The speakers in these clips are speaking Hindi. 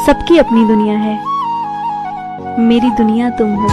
सबकी अपनी दुनिया है, मेरी दुनिया तुम हो।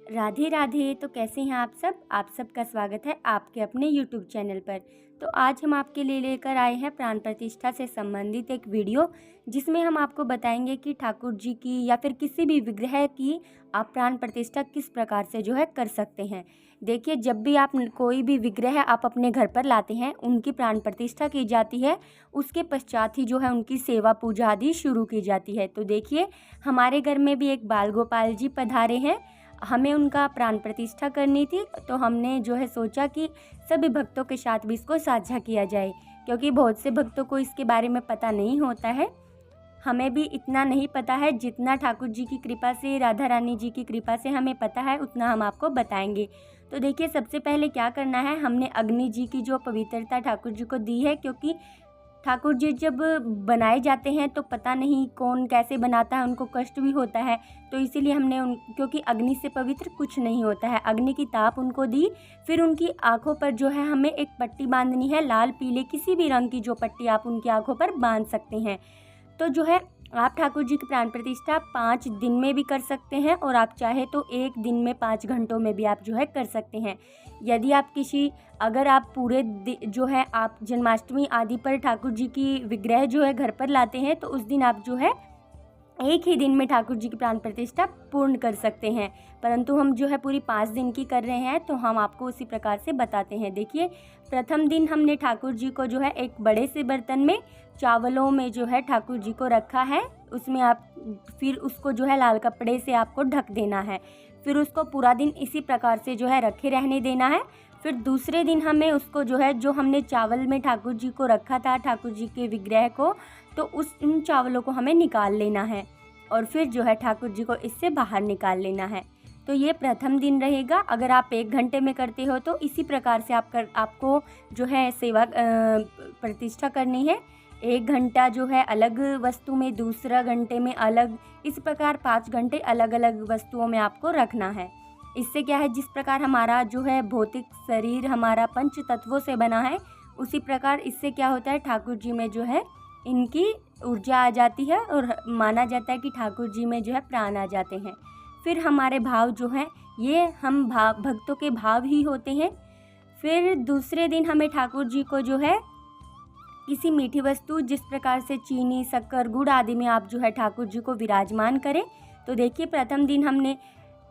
राधे राधे। तो कैसे हैं आप सबका स्वागत है आपके अपने YouTube चैनल पर। तो आज हम आपके लिए लेकर आए हैं प्राण प्रतिष्ठा से संबंधित एक वीडियो, जिसमें हम आपको बताएंगे कि ठाकुर जी की या फिर किसी भी विग्रह की आप प्राण प्रतिष्ठा किस प्रकार से जो है कर सकते हैं। देखिए, जब भी आप कोई भी विग्रह आप अपने घर पर लाते हैं, उनकी प्राण प्रतिष्ठा की जाती है, उसके पश्चात ही जो है उनकी सेवा पूजा आदि शुरू की जाती है। तो देखिए, हमारे घर में भी एक बाल गोपाल जी पधारे हैं, हमें उनका प्राण प्रतिष्ठा करनी थी। तो हमने जो है सोचा कि सभी भक्तों के साथ भी इसको साझा किया जाए, क्योंकि बहुत से भक्तों को इसके बारे में पता नहीं होता है। हमें भी इतना नहीं पता है, जितना ठाकुर जी की कृपा से, राधा रानी जी की कृपा से हमें पता है, उतना हम आपको बताएंगे। तो देखिए, सबसे पहले क्या करना है, हमने अग्नि जी की जो पवित्रता ठाकुर जी को दी है, क्योंकि ठाकुर जी जब बनाए जाते हैं तो पता नहीं कौन कैसे बनाता है, उनको कष्ट भी होता है। तो इसीलिए हमने क्योंकि अग्नि से पवित्र कुछ नहीं होता है, अग्नि की ताप उनको दी। फिर उनकी आंखों पर जो है हमें एक पट्टी बांधनी है, लाल पीले किसी भी रंग की जो पट्टी आप उनकी आंखों पर बांध सकते हैं। तो जो है आप ठाकुर जी की प्राण प्रतिष्ठा 5 दिन में भी कर सकते हैं, और आप चाहे तो 1 दिन में 5 घंटों में भी आप जो है कर सकते हैं। यदि आप अगर आप पूरे जो है आप जन्माष्टमी आदि पर ठाकुर जी की विग्रह जो है घर पर लाते हैं, तो उस दिन आप जो है एक ही दिन में ठाकुर जी की प्राण प्रतिष्ठा पूर्ण कर सकते हैं। परंतु हम जो है पूरी 5 दिन की कर रहे हैं, तो हम आपको उसी प्रकार से बताते हैं। देखिए, प्रथम दिन हमने ठाकुर जी को जो है एक बड़े से बर्तन में चावलों में जो है ठाकुर जी को रखा है। उसमें आप फिर उसको जो है लाल कपड़े से आपको ढक देना है। फिर उसको पूरा दिन इसी प्रकार से जो है रखे रहने देना है। फिर दूसरे दिन हमें उसको जो है, जो हमने चावल में ठाकुर जी को रखा था, ठाकुर जी के विग्रह को, तो उन चावलों को हमें निकाल लेना है, और फिर जो है ठाकुर जी को इससे बाहर निकाल लेना है। तो ये प्रथम दिन रहेगा। अगर आप 1 घंटे में करते हो तो इसी प्रकार से आपको जो है सेवा प्रतिष्ठा करनी है। 1 घंटा जो है अलग वस्तु में, दूसरा घंटे में अलग, इस प्रकार 5 घंटे अलग अलग वस्तुओं में आपको रखना है। इससे क्या है, जिस प्रकार हमारा जो है भौतिक शरीर हमारा 5 तत्वों से बना है, उसी प्रकार इससे क्या होता है, ठाकुर जी में जो है इनकी ऊर्जा आ जाती है, और माना जाता है कि ठाकुर जी में जो है प्राण आ जाते हैं। फिर हमारे भाव जो हैं, ये हम भक्तों के भाव ही होते हैं। फिर दूसरे दिन हमें ठाकुर जी को जो है किसी मीठी वस्तु, जिस प्रकार से चीनी, शक्कर, गुड़ आदि में आप जो है ठाकुर जी को विराजमान करें। तो देखिए, प्रथम दिन हमने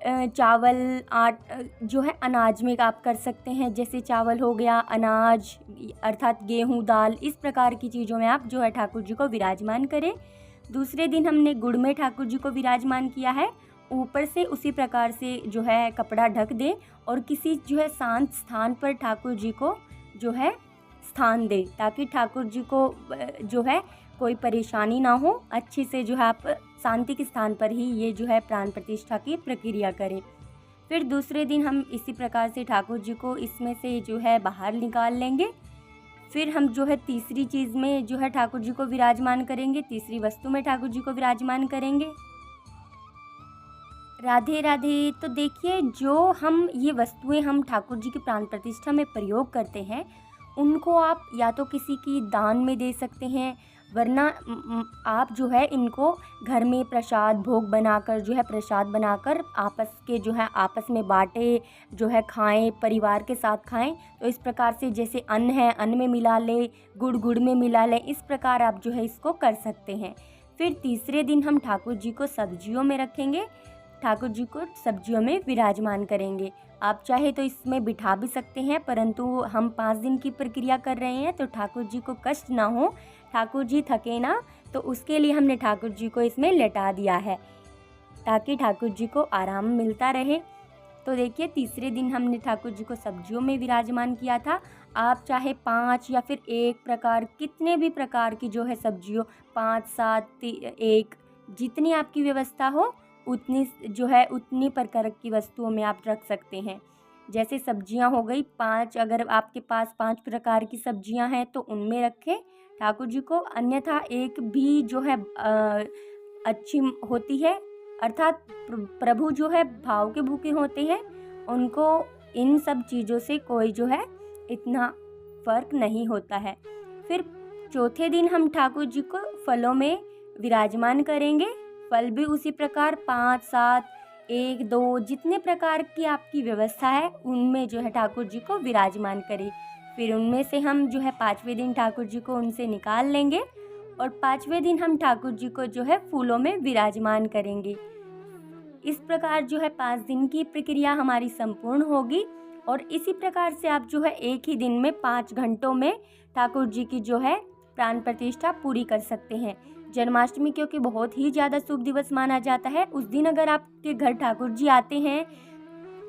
चावल जो है अनाज में आप कर सकते हैं, जैसे चावल हो गया, अनाज अर्थात गेहूं, दाल, इस प्रकार की चीज़ों में आप जो है ठाकुर जी को विराजमान करें। दूसरे दिन हमने गुड़ में ठाकुर जी को विराजमान किया है। ऊपर से उसी प्रकार से जो है कपड़ा ढक दें, और किसी जो है शांत स्थान पर ठाकुर जी को जो है स्थान दें, ताकि ठाकुर जी को जो है कोई परेशानी ना हो। अच्छी से जो है आप शांति के स्थान पर ही ये जो है प्राण प्रतिष्ठा की प्रक्रिया करें। फिर दूसरे दिन हम इसी प्रकार से ठाकुर जी को इसमें से जो है बाहर निकाल लेंगे। फिर हम जो है तीसरी चीज़ में जो है ठाकुर जी को विराजमान करेंगे, तीसरी वस्तु में ठाकुर जी को विराजमान करेंगे। राधे राधे। तो देखिए, जो हम ये वस्तुएं हम ठाकुर जी की प्राण प्रतिष्ठा में प्रयोग करते हैं, उनको आप या तो किसी की दान में दे सकते हैं, वरना आप जो है इनको घर में प्रसाद भोग बनाकर जो है प्रसाद बनाकर आपस में बांटे, जो है खाएं, परिवार के साथ खाएं। तो इस प्रकार से जैसे अन्न है, अन्न में मिला ले, गुड़ गुड़ में मिला ले, इस प्रकार आप जो है इसको कर सकते हैं। फिर तीसरे दिन हम ठाकुर जी को सब्जियों में रखेंगे, ठाकुर जी को सब्जियों में विराजमान करेंगे। आप चाहे तो इसमें बिठा भी सकते हैं, परंतु हम 5 दिन की प्रक्रिया कर रहे हैं, तो ठाकुर जी को कष्ट ना हो, ठाकुर जी थके ना, तो उसके लिए हमने ठाकुर जी को इसमें लेटा दिया है, ताकि ठाकुर जी को आराम मिलता रहे। तो देखिए, तीसरे दिन हमने ठाकुर जी को सब्जियों में विराजमान किया था। आप चाहे 5 या फिर 1 प्रकार, कितने भी प्रकार की जो है सब्जियों, 5, 7, 1, जितनी आपकी व्यवस्था हो उतनी जो है उतनी प्रकार की वस्तुओं में आप रख सकते हैं। जैसे सब्जियां हो गई 5, अगर आपके पास 5 प्रकार की सब्जियां हैं तो उनमें रखें ठाकुर जी को। अन्यथा एक भी जो है अच्छी होती है, अर्थात प्रभु जो है भाव के भूखे होते हैं, उनको इन सब चीज़ों से कोई जो है इतना फर्क नहीं होता है। फिर चौथे दिन हम ठाकुर जी को फलों में विराजमान करेंगे। फल भी उसी प्रकार 5, 7, 1, 2 जितने प्रकार की आपकी व्यवस्था है उनमें जो है ठाकुर जी को विराजमान करें। फिर उनमें से हम जो है 5वें दिन ठाकुर जी को उनसे निकाल लेंगे और 5वें दिन हम ठाकुर जी को जो है फूलों में विराजमान करेंगे। इस प्रकार जो है 5 दिन की प्रक्रिया हमारी संपूर्ण होगी और इसी प्रकार से आप जो है एक ही दिन में 5 घंटों में ठाकुर जी की जो है प्राण प्रतिष्ठा पूरी कर सकते हैं। जन्माष्टमी क्योंकि बहुत ही ज़्यादा शुभ दिवस माना जाता है, उस दिन अगर आपके घर ठाकुर जी आते हैं,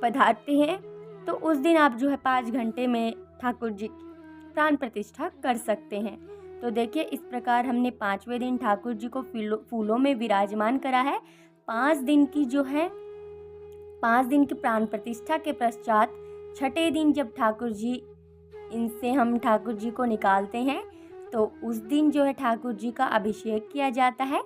पधारते हैं, तो उस दिन आप जो है 5 घंटे में ठाकुर जी की प्राण प्रतिष्ठा कर सकते हैं। तो देखिए इस प्रकार हमने 5वें दिन ठाकुर जी को फूलों में विराजमान करा है। 5 दिन की जो है 5 दिन की प्राण प्रतिष्ठा के पश्चात 6ठे दिन जब ठाकुर जी इनसे हम ठाकुर जी को निकालते हैं तो उस दिन जो है ठाकुर जी का अभिषेक किया जाता है।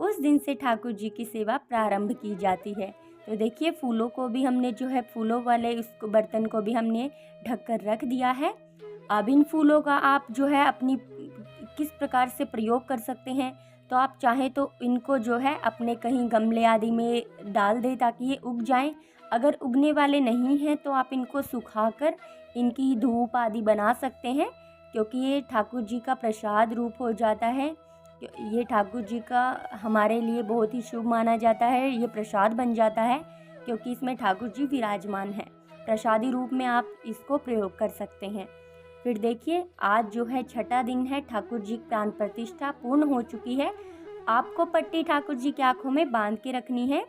उस दिन से ठाकुर जी की सेवा प्रारंभ की जाती है। तो देखिए फूलों को भी हमने जो है फूलों वाले उसको बर्तन को भी हमने ढक कर रख दिया है। अब इन फूलों का आप जो है अपनी किस प्रकार से प्रयोग कर सकते हैं, तो आप चाहें तो इनको जो है अपने कहीं गमले आदि में डाल दें ताकि ये उग जाएं। अगर उगने वाले नहीं हैं तो आप इनको सुखाकर इनकी धूप आदि बना सकते हैं, क्योंकि ये ठाकुर जी का प्रसाद रूप हो जाता है। ये ठाकुर जी का हमारे लिए बहुत ही शुभ माना जाता है। ये प्रसाद बन जाता है क्योंकि इसमें ठाकुर जी विराजमान है। प्रसादी रूप में आप इसको प्रयोग कर सकते हैं। फिर देखिए आज जो है 6ठा दिन है, ठाकुर जी की प्राण प्रतिष्ठा पूर्ण हो चुकी है। आपको पट्टी ठाकुर जी की आँखों में बांध के रखनी है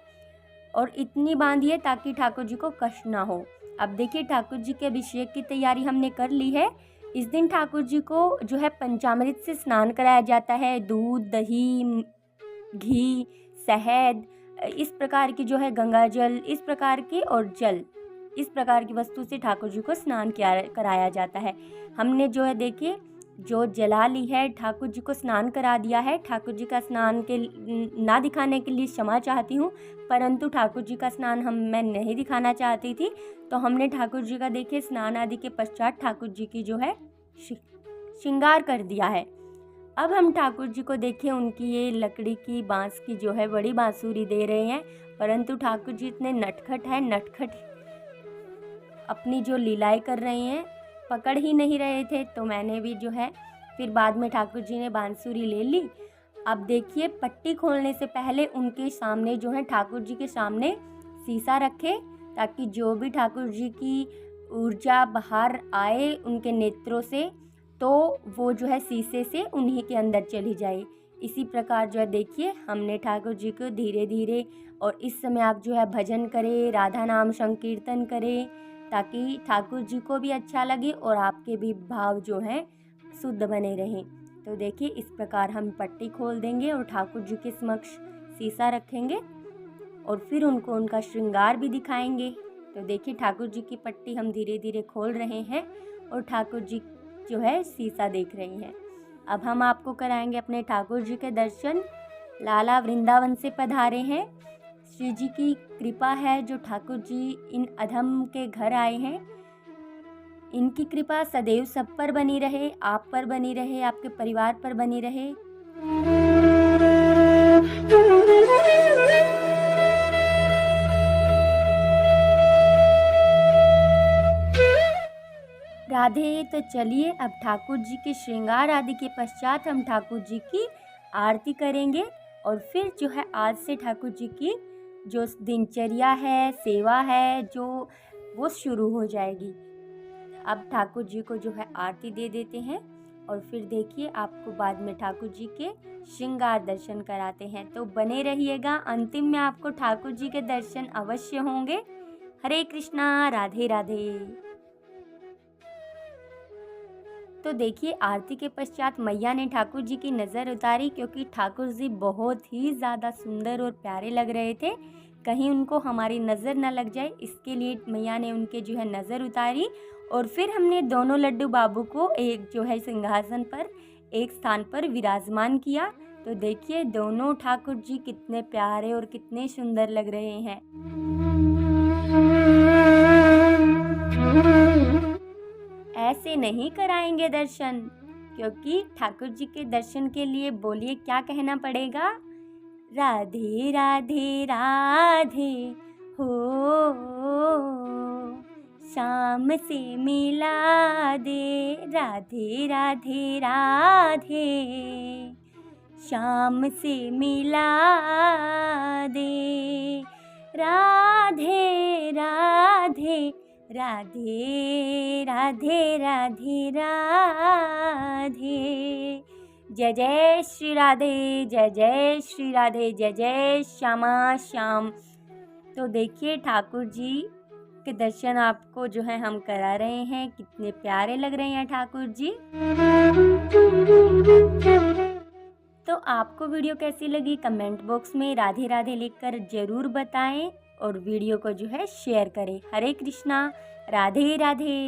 और इतनी बांधिए ताकि ठाकुर जी को कष्ट ना हो। अब देखिए ठाकुर जी के अभिषेक की तैयारी हमने कर ली है। इस दिन ठाकुर जी को जो है पंचामृत से स्नान कराया जाता है। दूध, दही, घी, शहद, इस प्रकार की जो है गंगा जल, इस प्रकार की और जल, इस प्रकार की वस्तु से ठाकुर जी को स्नान कराया जाता है। हमने जो है देखिए जो जला ली है, ठाकुर जी को स्नान करा दिया है। ठाकुर जी का स्नान के ना दिखाने के लिए क्षमा चाहती हूँ, परंतु ठाकुर जी का स्नान मैं नहीं दिखाना चाहती थी। तो हमने ठाकुर जी का देखिए स्नान आदि के पश्चात ठाकुर जी की जो है श्रृंगार कर दिया है। अब हम ठाकुर जी को देखिए उनकी ये लकड़ी की बांस की जो है बड़ी बांसुरी दे रहे हैं, परंतु ठाकुर जी इतने नटखट अपनी जो लीलाएं कर रहे हैं, पकड़ ही नहीं रहे थे। तो मैंने भी जो है फिर बाद में ठाकुर जी ने बांसुरी ले ली। अब देखिए पट्टी खोलने से पहले उनके सामने जो है ठाकुर जी के सामने शीशा रखे, ताकि जो भी ठाकुर जी की ऊर्जा बाहर आए उनके नेत्रों से, तो वो जो है शीशे से उन्हीं के अंदर चली जाए। इसी प्रकार जो है देखिए हमने ठाकुर जी को धीरे धीरे, और इस समय आप जो है भजन करें, राधा नाम संकीर्तन करें, ताकि ठाकुर जी को भी अच्छा लगे और आपके भी भाव जो हैं शुद्ध बने रहें। तो देखिए इस प्रकार हम पट्टी खोल देंगे और ठाकुर जी के समक्ष शीशा रखेंगे और फिर उनको उनका श्रृंगार भी दिखाएंगे। तो देखिए ठाकुर जी की पट्टी हम धीरे धीरे खोल रहे हैं और ठाकुर जी जो है शीशा देख रही हैं। अब हम आपको कराएंगे अपने ठाकुर जी के दर्शन। लाला वृंदावन से पधारे हैं। श्री जी की कृपा है जो ठाकुर जी इन अधम के घर आए हैं। इनकी कृपा सदैव सब पर बनी रहे, आप पर बनी रहे, आपके परिवार पर बनी रहे। राधे। तो चलिए अब ठाकुर जी के श्रृंगार आदि के पश्चात हम ठाकुर जी की आरती करेंगे और फिर जो है आज से ठाकुर जी की जो दिनचर्या है, सेवा है, जो वो शुरू हो जाएगी। अब ठाकुर जी को जो है आरती दे देते हैं और फिर देखिए आपको बाद में ठाकुर जी के श्रृंगार दर्शन कराते हैं। तो बने रहिएगा, अंतिम में आपको ठाकुर जी के दर्शन अवश्य होंगे। हरे कृष्णा, राधे राधे। तो देखिए आरती के पश्चात मैया ने ठाकुर जी की नज़र उतारी, क्योंकि ठाकुर जी बहुत ही ज़्यादा सुंदर और प्यारे लग रहे थे, कहीं उनको हमारी नज़र न लग जाए, इसके लिए मैया ने उनके जो है नज़र उतारी। और फिर हमने दोनों लड्डू बाबू को एक जो है सिंहासन पर एक स्थान पर विराजमान किया। तो देखिए दोनों ठाकुर जी कितने प्यारे और कितने सुंदर लग रहे हैं। ऐसे नहीं कराएंगे दर्शन, क्योंकि ठाकुर जी के दर्शन के लिए बोलिए क्या कहना पड़ेगा? राधे राधे राधे हो, शाम से मिला दे। राधे राधे राधे, शाम से मिला दे। राधे राधे राधे राधे राधे राधे। जय जय श्री राधे, जय जय श्री राधे, जय जय श्यामा श्याम। तो देखिए ठाकुर जी के दर्शन आपको जो है हम करा रहे हैं, कितने प्यारे लग रहे हैं ठाकुर जी। तो आपको वीडियो कैसी लगी कमेंट बॉक्स में राधे राधे लिखकर ज़रूर बताएं और वीडियो को जो है शेयर करें। हरे कृष्णा, राधे राधे।